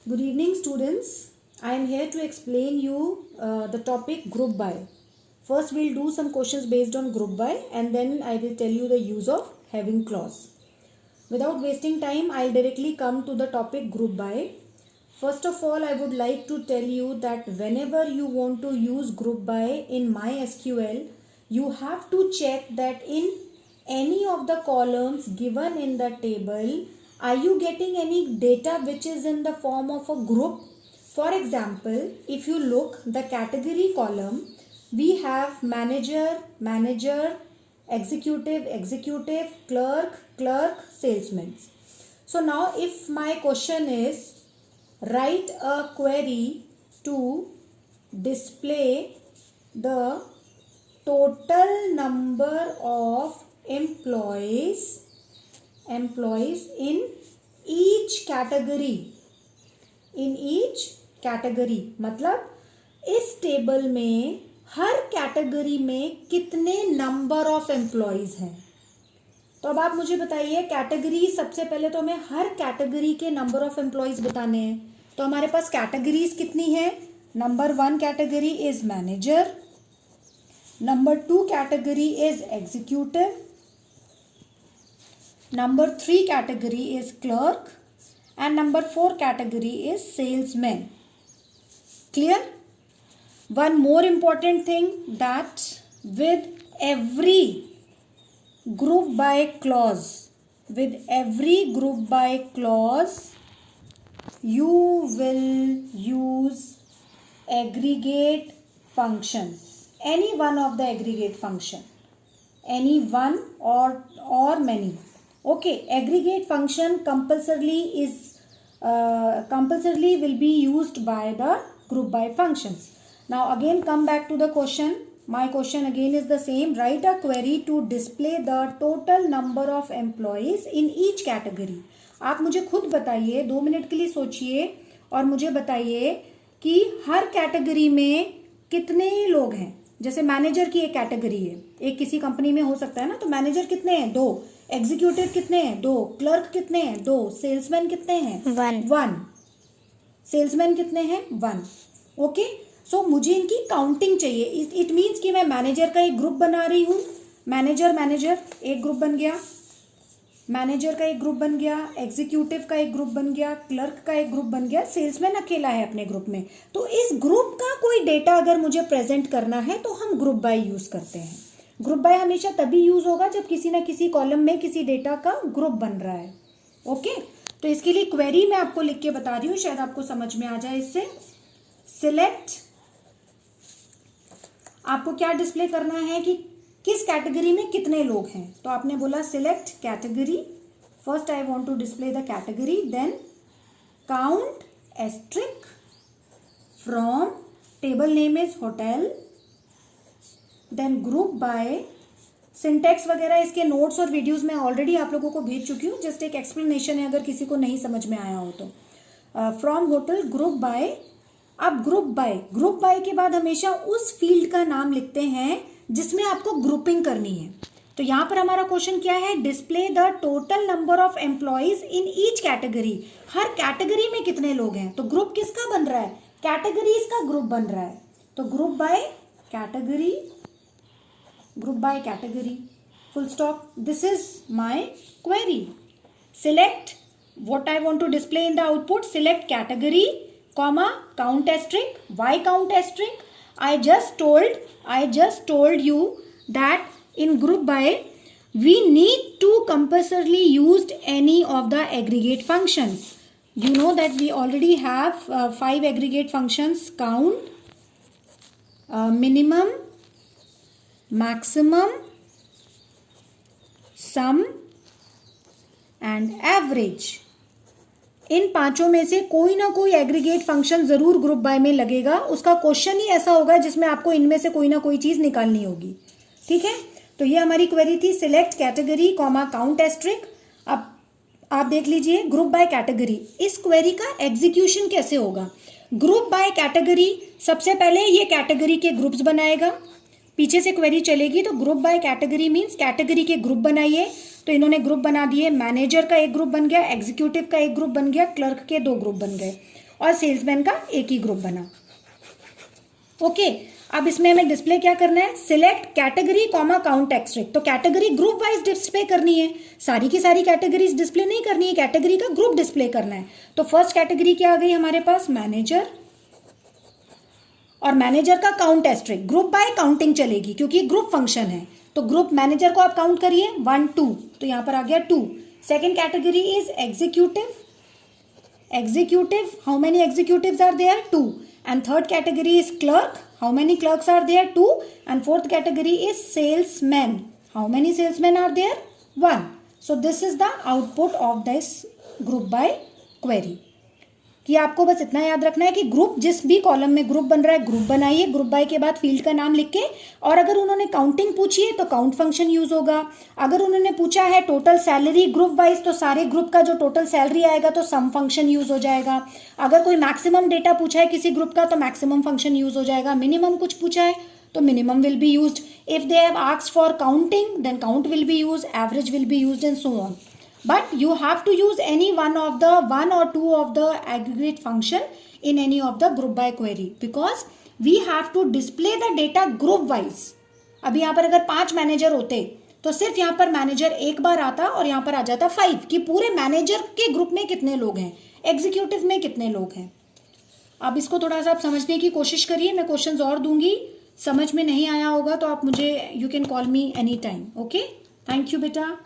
Good evening, students. I am here to explain you the topic group by. First, we'll do some questions based on group by, and then I will tell you the use of having clause. Without wasting time, I'll directly come to the topic group by. First of all, I would like to tell you that whenever you want to use group by in MySQL, you have to check that in any of the columns given in the table, are you getting any data which is in the form of a group? For example, if you look the category column, we have manager, manager, executive, executive, clerk, clerk, salesman. So now if my question is write a query to display the total number of employees in each category, मतलब इस table में हर category में कितने number of employees हैं. तो अब आप मुझे बताइए कैटेगरी, सबसे पहले तो हमें हर कैटेगरी के नंबर ऑफ एम्प्लॉयज बताने हैं. तो हमारे पास कैटेगरीज कितनी है. Number 1 category is manager, number 2 category is executive, number 3 category is clerk, and number 4 category is salesman. Clear? One more important thing, that with every group by clause, you will use aggregate functions, any one of the aggregate function, any one or many. Okay, aggregate function compulsorily will be used by the group by functions. Now again come back to the question. My question again is the same. Write a query to display the total number of employees in each category. आप मुझे खुद बताइए, 2 minute के लिए सोचिए और मुझे बताइए कि हर कैटेगरी में कितने लोग हैं. जैसे मैनेजर की एक कैटेगरी है, एक किसी कंपनी में हो सकता है ना, तो मैनेजर कितने हैं 2, एग्जीक्यूटिव कितने हैं 2, क्लर्क कितने हैं 2, सेल्समैन कितने हैं 1, सेल्समैन कितने हैं 1. ओके, सो मुझे इनकी काउंटिंग चाहिए. इट मीन्स कि मैं मैनेजर का एक ग्रुप बना रही हूँ. मैनेजर एक ग्रुप बन गया, मैनेजर का एक ग्रुप बन गया, एग्जीक्यूटिव का एक ग्रुप बन गया, क्लर्क का एक ग्रुप बन गया, सेल्समैन अकेला है अपने ग्रुप में. तो इस ग्रुप का कोई डेटा अगर मुझे प्रेजेंट करना है तो हम ग्रुप बाय यूज करते हैं. ग्रुप बाय हमेशा तभी यूज होगा जब किसी ना किसी कॉलम में किसी डेटा का ग्रुप बन रहा है. ओके, तो इसके लिए क्वेरी मैं आपको लिख के बता रही हूँ, शायद आपको समझ में आ जाए इससे. सिलेक्ट, आपको क्या डिस्प्ले करना है कि किस कैटेगरी में कितने लोग हैं. तो आपने बोला select category. First I want to display the category, then count asterisk from, table name is hotel, then group by. Syntax वगैरह इसके नोट्स और वीडियोस में ऑलरेडी आप लोगों को भेज चुकी हूँ, जस्ट एक एक्सप्लेनेशन है अगर किसी को नहीं समझ में आया हो तो. From hotel, group by. अब ग्रुप बाय के बाद हमेशा उस फील्ड का नाम लिखते हैं जिसमें आपको ग्रुपिंग करनी है. तो यहां पर हमारा क्वेश्चन क्या है, display the total number of employees in each category. Her category में कितने लोग हैं. तो ग्रुप किसका बन रहा है, कैटेगरीज का ग्रुप बन रहा है. तो group by category, full stop. This is my query. Select what I want to display in the output, select category, comma, count asterisk. Why count asterisk? I just told you that in group by we need to compulsorily use any of the aggregate functions. You know that we already have 5 aggregate functions: count, minimum, maximum, sum and average. इन 5 में से कोई ना कोई aggregate function जरूर group by में लगेगा. उसका question ही ऐसा होगा जिसमें आपको इनमें से कोई ना कोई चीज निकालनी होगी. ठीक है, तो ये हमारी क्वेरी थी. Select category, comma, count asterisk. अब आप देख लीजिए ग्रुप बाय कैटेगरी. इस क्वेरी का एग्जीक्यूशन कैसे होगा. ग्रुप बाय कैटेगरी, सबसे पहले ये कैटेगरी के ग्रुप्स बनाएगा, पीछे से क्वेरी चलेगी तो group by category means category के ग्रुप बनाइए, तो इन्होंने ग्रुप बना दिए, मैनेजर का एक ग्रुप बन गया, एग्जीक्यूटिव का एक ग्रुप बन गया, क्लर्क के 2 ग्रुप बन गए और सेल्समैन का एक ही ग्रुप बना। ओके, अब इसमें हमें डिस्प्ले क्या करना है, सिलेक्ट कैटेगरी कॉमा काउंट एक्सट्रिक, तो कैटेगरी ग्रुप वाइज डिस्प्ले करनी है, सारी की सारी कैटेगरीज डिस्प्ले नहीं करनी है, कैटेगरी का ग्रुप डिस्प्ले करना है। तो फर्स्ट कैटेगरी क्या आ गई हमारे पास, मैनेजर, और मैनेजर का count asterisk, group by counting चलेगी क्योंकि ग्रुप फंक्शन है, तो ग्रुप मैनेजर को आप काउंट करिए 1 2, तो यहां पर आ गया 2। Second category is executive, executive, how many executives are there, 2, and third category is clerk, how many clerks are there, 2, and fourth category is salesman, how many salesmen are there, 1. So this is the output of this group by query। कि आपको बस इतना याद रखना है कि group, जिस भी कॉलम में ग्रुप बन रहा है ग्रुप बनाइए, ग्रुप बाय के बाद फील्ड का नाम लिख के, और अगर उन्होंने काउंटिंग पूछी है तो काउंट फंक्शन यूज होगा, अगर उन्होंने पूछा है टोटल सैलरी ग्रुप वाइज तो सारे ग्रुप का जो टोटल सैलरी आएगा तो सम फंक्शन यूज हो जाएगा, अगर कोई मैक्सिमम डेटा पूछा है किसी ग्रुप का तो मैक्सिमम फंक्शन यूज हो जाएगा, मिनिमम कुछ पूछा है तो minimum will be used, if they have asked for counting then count will be used, average will be used and so on. But you have to use any one or two of the aggregate function in any of the group by query because we have to display the data group wise। अभी यहाँ पर अगर 5 manager होते तो सिर्फ यहाँ पर manager एक बार आता और यहाँ पर आ जाता 5 कि पूरे मैनेजर के ग्रुप में कितने लोग हैं, एग्जीक्यूटिव में कितने लोग हैं। अब इसको थोड़ा सा आप समझने की कोशिश करिए, मैं क्वेश्चंस और दूंगी, समझ में नहीं आया होगा तो आप मुझे you can call me any time. Okay, thank you बेटा।